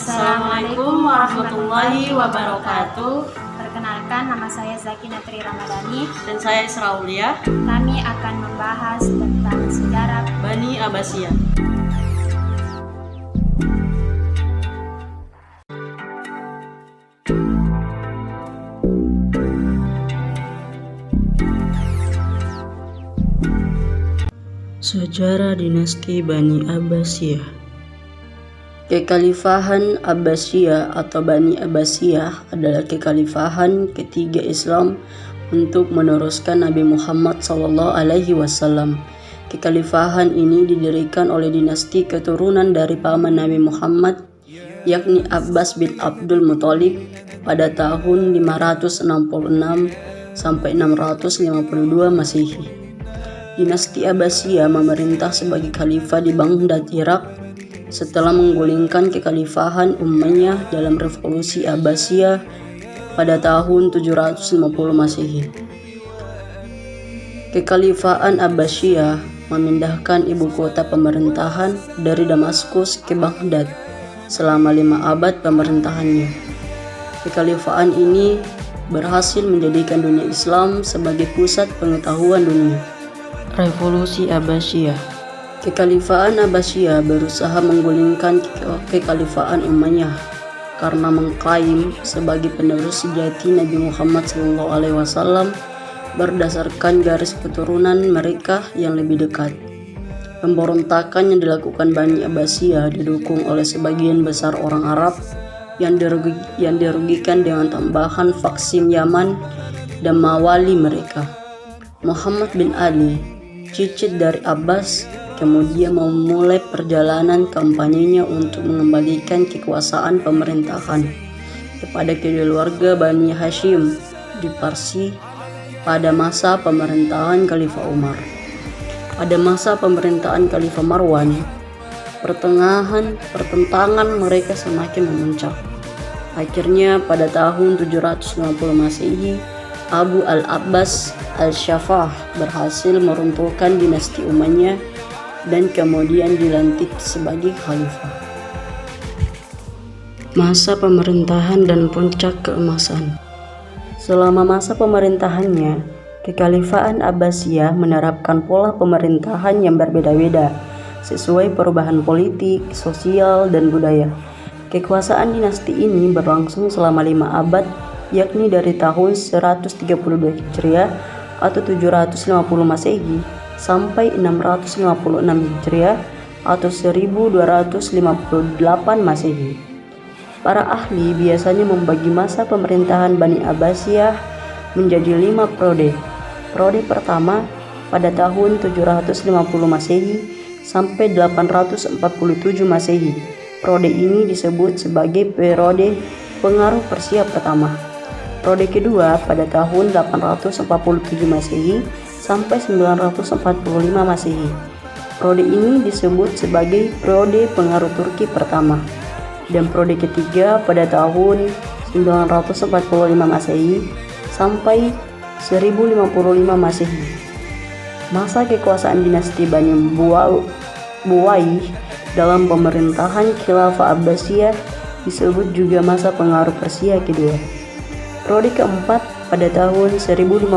Assalamualaikum warahmatullahi wabarakatuh. Perkenalkan, nama saya Zakinatri Ramadhani. Dan saya Isra Aulia. Kami akan membahas tentang sejarah Bani Abbasiyah. Sejarah dinasti Bani Abbasiyah. Kekhalifahan Abbasiyah atau Bani Abbasiyah adalah kekhalifahan ketiga Islam untuk meneruskan Nabi Muhammad SAW. Kekhalifahan ini didirikan oleh dinasti keturunan dari paman Nabi Muhammad, yakni Abbas bin Abdul Muthalib pada tahun 566 sampai 652 Masehi. Dinasti Abbasiyah memerintah sebagai khalifah di Baghdad, Irak, setelah menggulingkan kekhalifahan Umayyah dalam revolusi Abbasiyah pada tahun 750 Masehi. Kekhalifahan Abbasiyah memindahkan ibu kota pemerintahan dari Damaskus ke Baghdad selama 5 abad pemerintahannya. Kekhalifahan ini berhasil menjadikan dunia Islam sebagai pusat pengetahuan dunia. Revolusi Abbasiyah. Kekhalifahan Abbasiyah berusaha menggulingkan kekhalifahan Umayyah karena mengklaim sebagai penerus sejati Nabi Muhammad SAW berdasarkan garis keturunan mereka yang lebih dekat. Pemberontakan yang dilakukan Bani Abbasiyah didukung oleh sebagian besar orang Arab yang dirugikan dengan tambahan vaksin Yaman dan mawali mereka. Muhammad bin Ali, cicit dari Abbas, kemudian memulai perjalanan kampanyenya untuk mengembalikan kekuasaan pemerintahan kepada keluarga Bani Hashim di Parsi pada masa pemerintahan Khalifah Umar. Pada masa pemerintahan Khalifah Marwan, pertentangan mereka semakin memuncak. Akhirnya pada tahun 750 Masehi, Abu al-Abbas al-Shafah berhasil meruntuhkan dinasti Umayyah dan kemudian dilantik sebagai khalifah. Masa pemerintahan dan puncak keemasan. Selama masa pemerintahannya, kekhalifahan Abbasiyah menerapkan pola pemerintahan yang berbeda-beda sesuai perubahan politik, sosial, dan budaya. Kekuasaan dinasti ini berlangsung selama 5 abad, yakni dari tahun 132 Hijriah atau 750 Masehi sampai 656 Hijriah atau 1258 Masehi. Para ahli biasanya membagi masa pemerintahan Bani Abbasiyah menjadi 5 periode. Periode pertama pada tahun 750 Masehi sampai 847 Masehi. Periode ini disebut sebagai periode pengaruh Persia pertama. Periode kedua pada tahun 847 Masehi sampai 945 Masehi. Periode ini disebut sebagai periode pengaruh Turki pertama. Dan periode ketiga pada tahun 945 Masehi sampai 1055 Masehi. Masa kekuasaan dinasti Bani Buwayh dalam pemerintahan Khilafah Abbasiyah disebut juga masa pengaruh Persia kedua. Periode keempat pada tahun 1055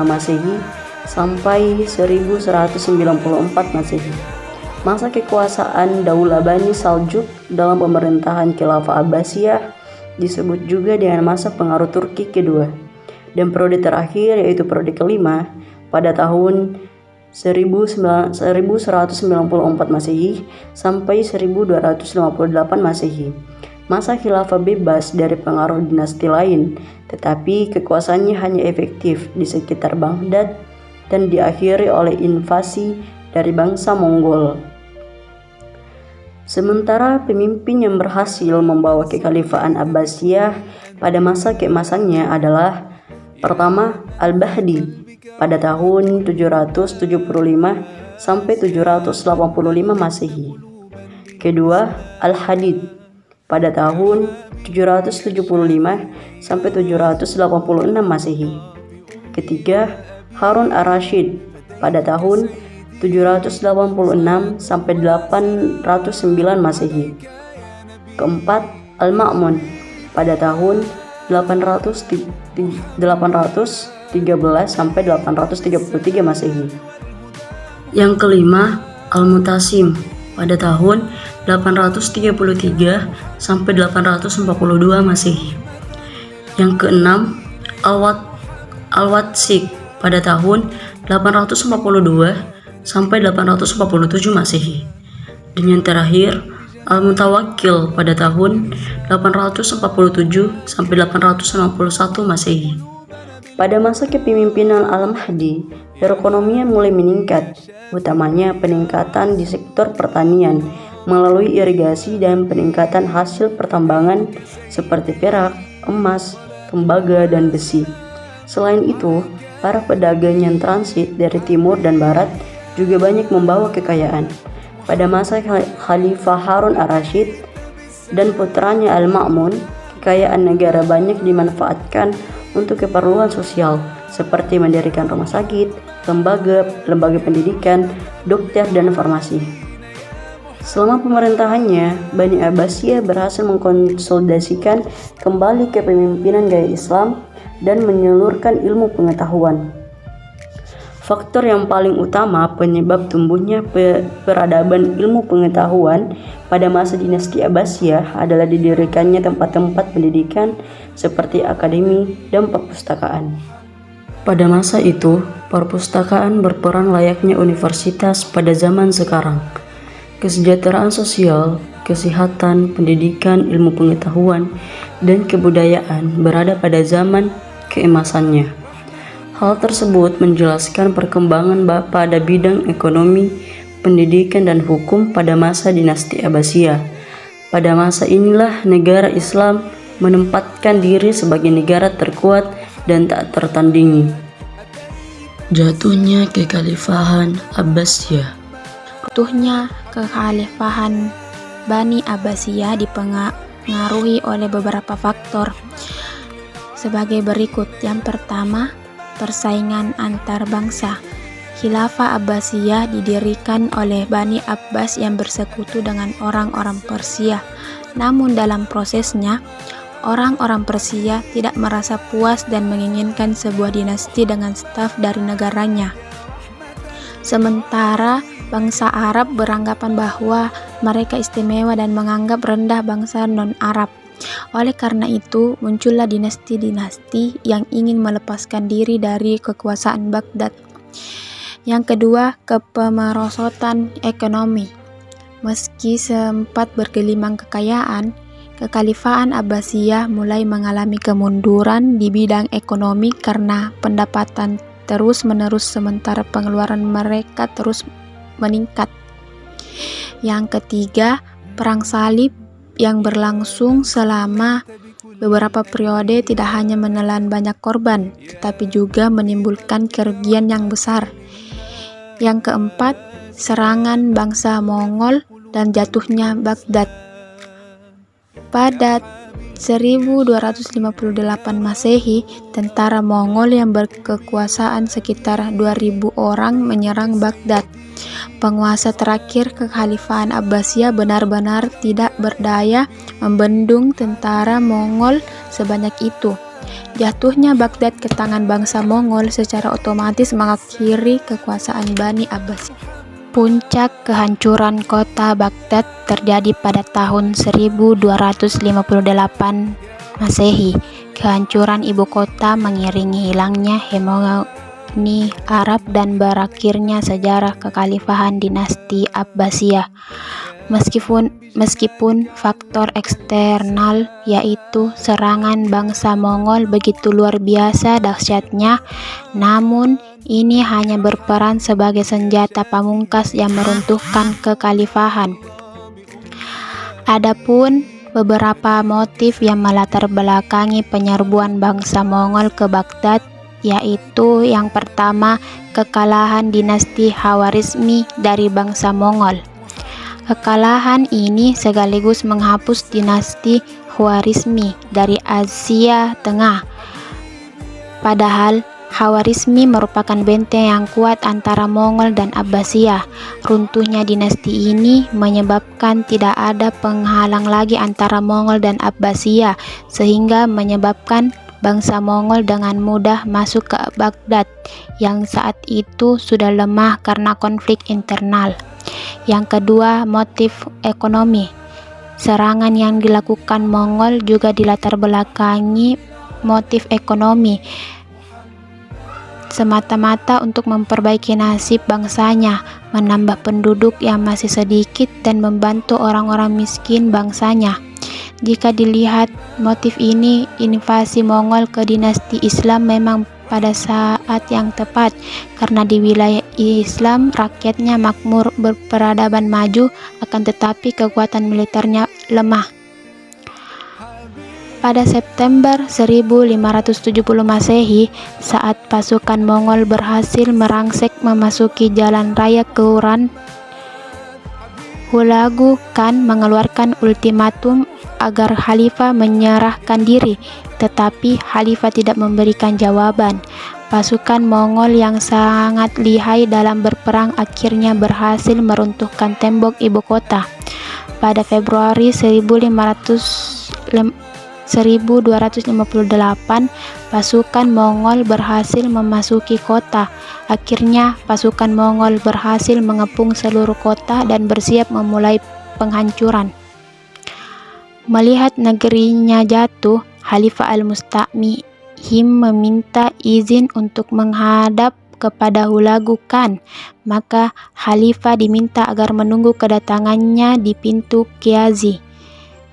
Masehi sampai 1194 Masehi. Masa kekuasaan Daulah Bani Saljuk dalam pemerintahan Khilafah Abbasiyah disebut juga dengan masa pengaruh Turki kedua. Dan periode terakhir yaitu periode kelima pada tahun 1194 Masehi sampai 1258 Masehi. Masa khilafah bebas dari pengaruh dinasti lain, tetapi kekuasaannya hanya efektif di sekitar Baghdad dan diakhiri oleh invasi dari bangsa Mongol. Sementara pemimpin yang berhasil membawa kekhalifahan Abbasiyah pada masa keemasannya adalah pertama Al-Bahdi pada tahun 775 sampai 785 Masehi. Kedua Al-Hadid pada tahun 775 sampai 786 Masehi. Ketiga, Harun ar-Rasyid pada tahun 786 sampai 809 Masehi. Keempat, Al-Ma'mun pada tahun 813 sampai 833 Masehi. Yang kelima, Al-Mutasim pada tahun 833 sampai 842 Masehi. Yang keenam, Al-Watsik pada tahun 842 sampai 847 Masehi. Dan yang terakhir, Al-Mutawakkil pada tahun 847 sampai 861 Masehi. Pada masa kepemimpinan Al-Mahdi, perekonomian mulai meningkat, utamanya peningkatan di sektor pertanian melalui irigasi dan peningkatan hasil pertambangan seperti perak, emas, tembaga, dan besi. Selain itu, para pedagang yang transit dari timur dan barat juga banyak membawa kekayaan. Pada masa Khalifah Harun ar-Rasyid dan putranya Al-Ma'mun, kekayaan negara banyak dimanfaatkan untuk keperluan sosial seperti mendirikan rumah sakit, lembaga pendidikan, dokter, dan farmasi. Selama pemerintahannya, Bani Abbasiyah berhasil mengkonsolidasikan kembali kepemimpinan gaya Islam dan menyalurkan ilmu pengetahuan. Faktor yang paling utama penyebab tumbuhnya peradaban ilmu pengetahuan pada masa dinasti Abbasiyah adalah didirikannya tempat-tempat pendidikan seperti akademi dan perpustakaan. Pada masa itu, perpustakaan berperan layaknya universitas pada zaman sekarang. Kesejahteraan sosial, kesehatan, pendidikan, ilmu pengetahuan, dan kebudayaan berada pada zaman keemasannya. Hal tersebut menjelaskan perkembangan pada bidang ekonomi, pendidikan, dan hukum pada masa dinasti Abbasiyah. Pada masa inilah negara Islam menempatkan diri sebagai negara terkuat dan tak tertandingi. Jatuhnya kekhalifahan Abbasiyah. Jatuhnya kekhalifahan Bani Abbasiyah dipengaruhi oleh beberapa faktor sebagai berikut. Yang pertama, persaingan antar bangsa. Khilafah Abbasiyah didirikan oleh Bani Abbas yang bersekutu dengan orang-orang Persia. Namun dalam prosesnya, orang-orang Persia tidak merasa puas dan menginginkan sebuah dinasti dengan staf dari negaranya. Sementara bangsa Arab beranggapan bahwa mereka istimewa dan menganggap rendah bangsa non-Arab. Oleh karena itu, muncullah dinasti-dinasti yang ingin melepaskan diri dari kekuasaan Baghdad. Yang kedua, kepemerosotan ekonomi. Meski sempat bergelimang kekayaan, kekhalifahan Abbasiyah mulai mengalami kemunduran di bidang ekonomi karena pendapatan terus-menerus sementara pengeluaran mereka terus meningkat. Yang ketiga, perang salib yang berlangsung selama beberapa periode tidak hanya menelan banyak korban, tetapi juga menimbulkan kerugian yang besar. Yang keempat, serangan bangsa Mongol dan jatuhnya Baghdad. Pada 1258 Masehi, tentara Mongol yang berkekuasaan sekitar 2000 orang menyerang Baghdad. Penguasa terakhir kekhalifahan Abbasiyah benar-benar tidak berdaya membendung tentara Mongol sebanyak itu. Jatuhnya Baghdad ke tangan bangsa Mongol secara otomatis mengakhiri kekuasaan Bani Abbasiyah. Puncak kehancuran kota Baghdad terjadi pada tahun 1258 Masehi. Kehancuran ibu kota mengiringi hilangnya hegemoni Arab dan berakhirnya sejarah kekhalifahan dinasti Abbasiyah. Meskipun faktor eksternal yaitu serangan bangsa Mongol begitu luar biasa dahsyatnya, namun ini hanya berperan sebagai senjata pamungkas yang meruntuhkan kekhalifahan. Adapun beberapa motif yang melatar belakangi penyerbuan bangsa Mongol ke Baghdad, yaitu yang pertama, kekalahan dinasti Khawarizmi dari bangsa Mongol. Kekalahan ini sekaligus menghapus dinasti Khawarizmi dari Asia Tengah. Padahal Khawarizmi merupakan benteng yang kuat antara Mongol dan Abbasiyah. Runtuhnya dinasti ini menyebabkan tidak ada penghalang lagi antara Mongol dan Abbasiyah, sehingga menyebabkan bangsa Mongol dengan mudah masuk ke Baghdad yang saat itu sudah lemah karena konflik internal. Yang kedua, motif ekonomi. Serangan yang dilakukan Mongol juga dilatar belakangi motif ekonomi, semata-mata untuk memperbaiki nasib bangsanya, menambah penduduk yang masih sedikit, dan membantu orang-orang miskin bangsanya. Jika dilihat motif ini, invasi Mongol ke dinasti Islam memang pada saat yang tepat, karena di wilayah Islam rakyatnya makmur, berperadaban maju, akan tetapi kekuatan militernya lemah. Pada September 1570 Masehi, saat pasukan Mongol berhasil merangsek memasuki jalan raya Quran, Hulagu Khan mengeluarkan ultimatum agar Khalifah menyerahkan diri, tetapi Khalifah tidak memberikan jawaban. Pasukan Mongol yang sangat lihai dalam berperang akhirnya berhasil meruntuhkan tembok ibu kota. Pada Februari 1258, pasukan Mongol berhasil memasuki kota. Akhirnya, pasukan Mongol berhasil mengepung seluruh kota dan bersiap memulai penghancuran. Melihat negerinya jatuh, Khalifah Al-Musta'mim meminta izin untuk menghadap kepada Hulagu Khan. Maka Khalifah diminta agar menunggu kedatangannya di pintu Qiazi,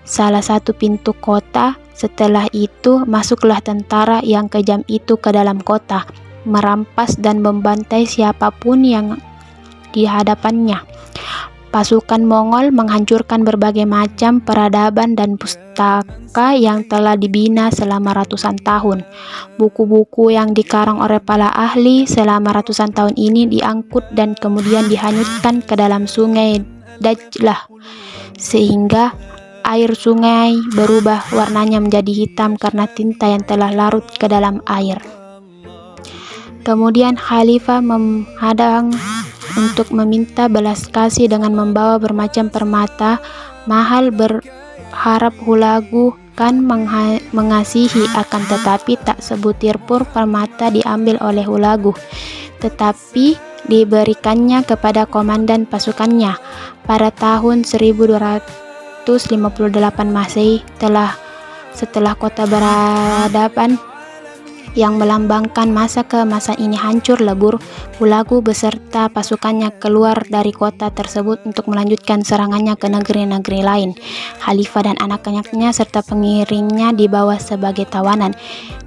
salah satu pintu kota. Setelah itu, masuklah tentara yang kejam itu ke dalam kota, merampas dan membantai siapapun yang di hadapannya. Pasukan Mongol menghancurkan berbagai macam peradaban dan pustaka yang telah dibina selama ratusan tahun. Buku-buku yang dikarang oleh para ahli selama ratusan tahun ini diangkut dan kemudian dihanyutkan ke dalam sungai Dajlah, sehingga air sungai berubah warnanya menjadi hitam karena tinta yang telah larut ke dalam air. Kemudian Khalifah menghadang untuk meminta belas kasih dengan membawa bermacam permata mahal, berharap Hulagu Khan mengasihi, akan tetapi tak sebutir pun permata diambil oleh Hulagu, tetapi diberikannya kepada komandan pasukannya. Pada tahun 1258 Masehi, setelah kota beradaban yang melambangkan masa ke masa ini hancur lebur, Hulagu beserta pasukannya keluar dari kota tersebut untuk melanjutkan serangannya ke negeri-negeri lain. Khalifah dan anak-anaknya serta pengiringnya dibawa sebagai tawanan.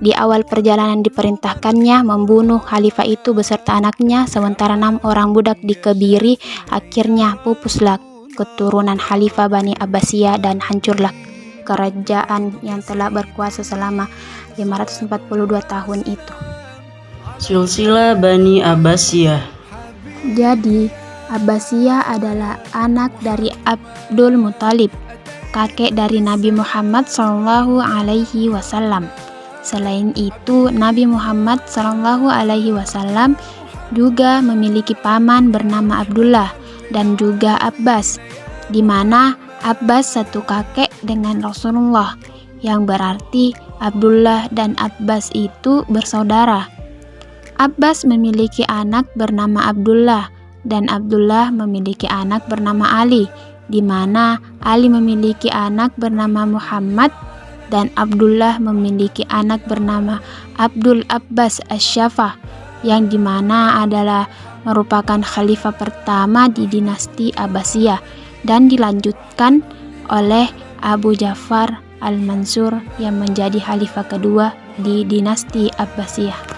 Di awal perjalanan diperintahkannya membunuh Khalifah itu beserta anaknya, sementara 6 orang budak dikebiri. Akhirnya pupuslah keturunan Khalifah Bani Abbasiyah dan hancurlah kerajaan yang telah berkuasa selama 542 tahun itu. Silsilah Bani Abbasiyah. Jadi, Abbasiyah adalah anak dari Abdul Muthalib, kakek dari Nabi Muhammad SAW. Selain itu, Nabi Muhammad SAW juga memiliki paman bernama Abdullah dan juga Abbas, di mana Abbas satu kakek dengan Rasulullah, yang berarti Abdullah dan Abbas itu bersaudara. Abbas memiliki anak bernama Abdullah dan Abdullah memiliki anak bernama Ali, di mana Ali memiliki anak bernama Muhammad dan Abdullah memiliki anak bernama Abdul Abbas Asy-Syafah, yang dimana adalah merupakan khalifah pertama di dinasti Abbasiyah dan dilanjutkan oleh Abu Ja'far Al-Mansur yang menjadi khalifah kedua di dinasti Abbasiyah.